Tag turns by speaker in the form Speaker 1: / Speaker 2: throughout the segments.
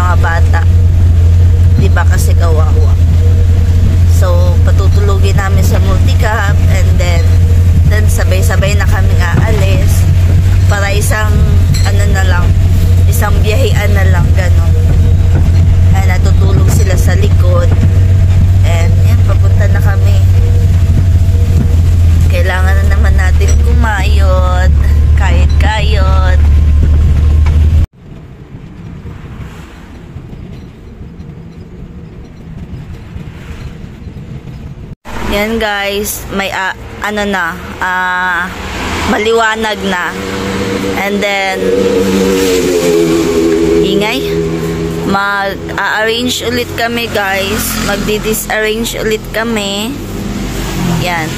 Speaker 1: mga bata. Diba kasi kawawa. So, patutulugin namin sa multi-cap and then sabay-sabay na kami aalis para isang isang biyahean na lang, gano'n. Ay, natutulog sila sa likod and yan, papunta na kami. Kailangan na naman natin kumayod, kayod. Yan guys, may maliwanag na. And then ingay, mag-arrange ulit kami guys, magdi-disarrange ulit kami. Yan.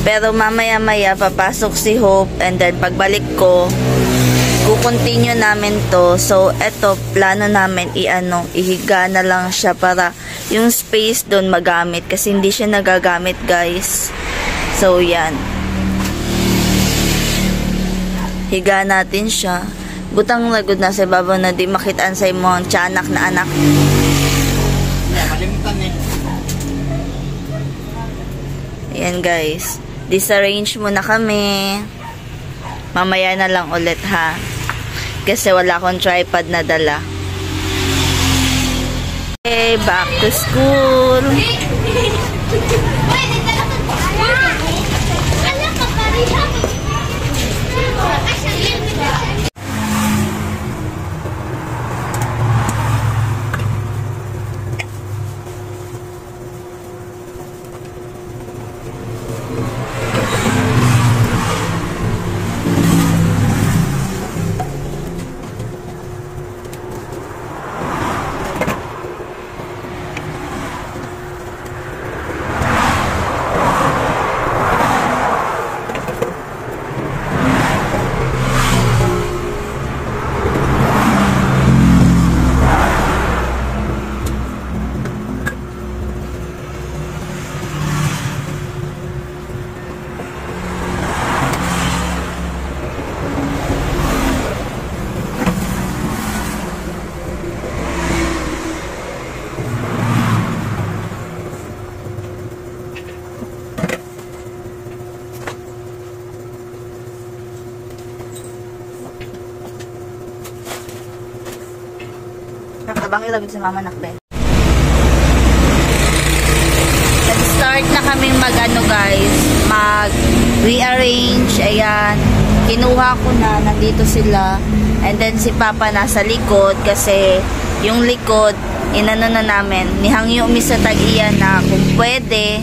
Speaker 1: Pero mamaya-maya papasok si Hope and then pagbalik ko, kukontinue namin to. So eto, plano namin ihiga na lang siya para yung space doon magamit kasi hindi siya nagagamit guys. So yan, higa natin siya. Butang lagod na sa babaw na di makitaan sa imong tiyanak na anak. Ayan guys, disarrange muna kami. Mamaya na lang ulit ha, kasi wala akong tripod na dala. Okay, back to school. Tabang ilabit sa mama nakbe. Nag-start na kaming guys, mag-rearrange. Ayan, kinuha ko na, nandito sila. And then si Papa nasa likod kasi yung likod, inano na namin, nihangyo mi sa tag-iya na kung pwede,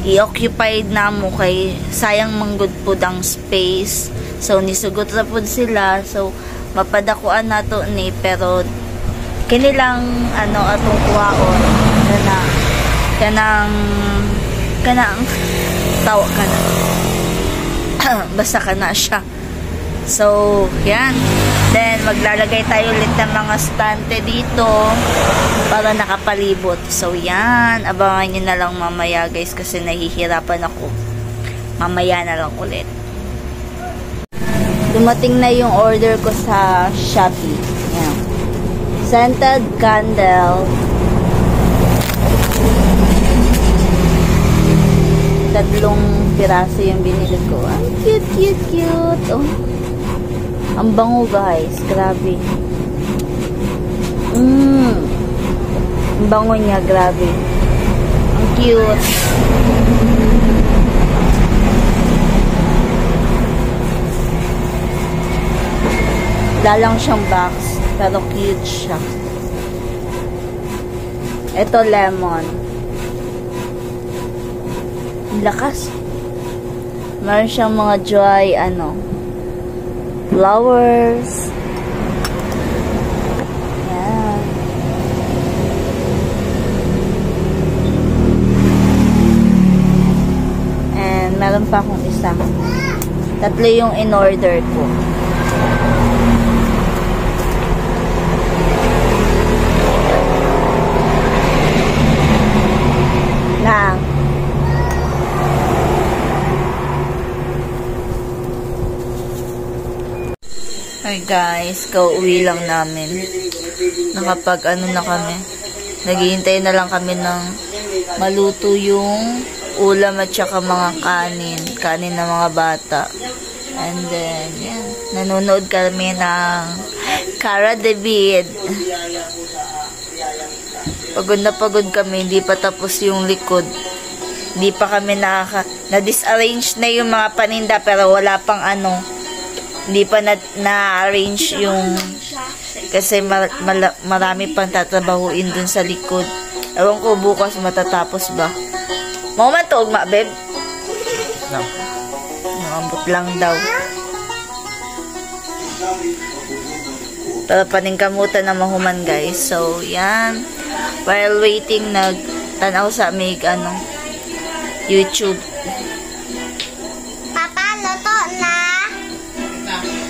Speaker 1: i-occupied na mo kay sayang manggod po dang space. So, nisugot na po sila. So, mapadakuan na to ni, pero kinilang atong kuwaon kanang tawa ka na basta ka na siya. So yan, then maglalagay tayo ulit ng mga stante dito para nakapalibot. So yan, abangan nyo na lang mamaya guys kasi nahihirapan ako. Mamaya na lang ulit. Dumating na yung order ko sa Shopee. Yan, scented candle. 3 piraso yung binili ko. Ang cute. Oh. Ang bango guys. Grabe. Ang bango niya. Grabe. Ang cute. Lalang siyang box. Pero cute siya. Ito lemon. Lakas. Meron siyang mga dry flowers. Yan. And meron pa akong isa. 3 yung in-order ko. Hi guys, kauwi lang namin. nakapag ano na kami. Naghihintay na lang kami ng maluto yung ulam at saka mga kanin ng mga bata. And then, yan. Nanonood kami ng Cara David. Pagod na pagod kami, hindi pa tapos yung likod. Hindi pa kami na-disarrange na yung mga paninda pero wala pang ano. Hindi pa na-arrange yung kasi marami pang tatrabahuin dun sa likod. Ewan ko bukas matatapos ba. Mau man to, ugma, babe?
Speaker 2: No.
Speaker 1: Nakambot lang daw. Pero paningkamutan na mahuman, guys. So, yan. While waiting, nagtanaw sa mig, YouTube.
Speaker 3: Papa, luto na.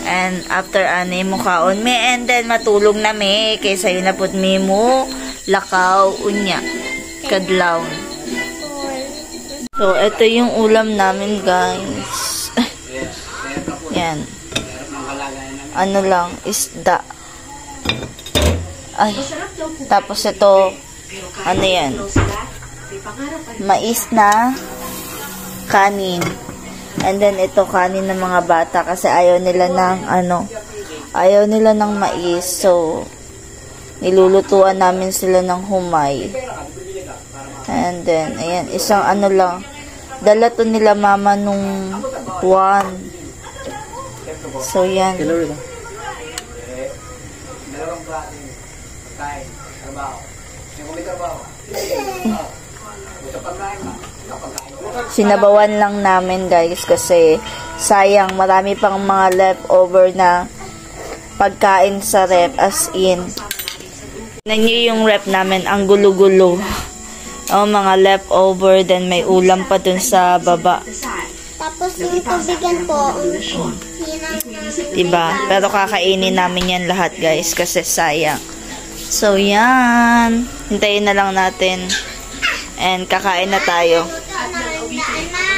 Speaker 1: And after mukhaon me, and then matulog na me. Kaysa yun na put me mo, lakaw, unya, kadlaw. So, ito yung ulam namin, guys. Yan. Ano lang, isda. Ay. Tapos ito, ano yan? Mais na kanin. And then, ito kanin ng mga bata kasi ayaw nila ng mais. So, nilulutuan namin sila ng humay. And then, ayan, isang lang. Dala to nila mama nung buwan. So, yan. Sinabawan lang namin, guys, kasi sayang, marami pang mga leftover na pagkain sa rep, as in. Tignan nyo yung rep namin, ang gulo-gulo. Mga leftover, then may ulam pa dun sa baba.
Speaker 3: Tapos yung tubigan po.
Speaker 1: Diba? Pero kakainin namin yan lahat, guys, kasi sayang. So, yan. Hintayin na lang natin. And kakain na tayo.
Speaker 3: Daan na.